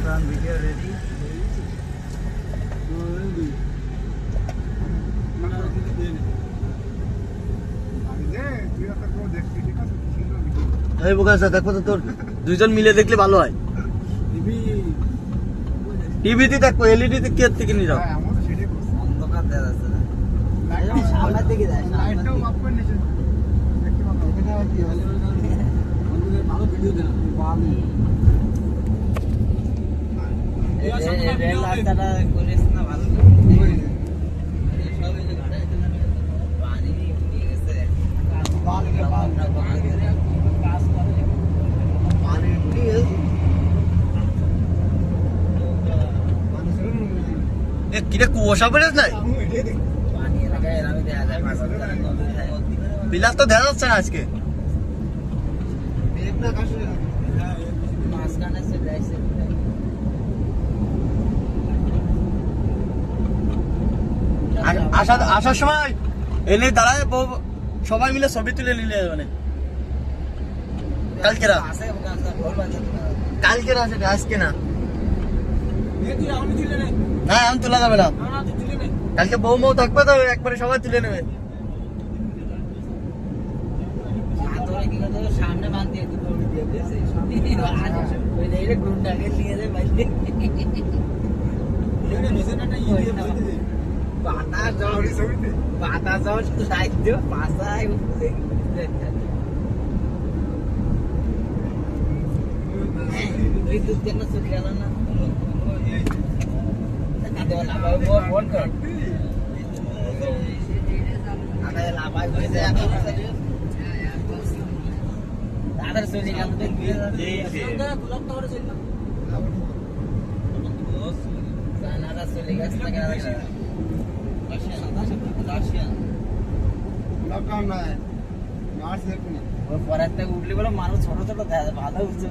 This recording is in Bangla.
Video ready. এই বোকা দেখো তো, তোর দুইজন মিলে দেখলে ভালো হয়। টিভিতে দেখো, এলইডি তে থেকে নিয়ে যাও। অন্ধকার দেখা যাচ্ছে না, সামনের দিকে যায়, লাইটটাও অফ করে নিচে ভালো ভিডিও দেন। রেল রাস্তাটা করিস না ভালো পানি নিয়ে গেছে, কিরে কুয়াশা পড়ে নাই, পানি এলাকায় এরামই দেখা যায়, বিলাস তো দেখা যাচ্ছে না আজকে। মাঝখানে চলে আসছে। আসার সময় এনে দাঁড়ায় সবাই মিলে ছবি তুলে নিলে মানে কালকেরা আছে, আজকে না। না আমি তোলা যাবে না, কালকে বউ মৌ থাকবে তো একবারে সবাই তুলে নেবে। সামনে বাঁধ দিয়ে গুন্ডাকে নিয়ে যায় পাতা জল লাইট দিও পাশায় বিদ্যুৎ কেন চলে গেল না, ফোন কর লাভাই হয়ে যায় দাদার চলে গেল চলে গেছে পরের থেকে উঠলে বলে মানুষ ছোট ছোট ভালো উঠছে।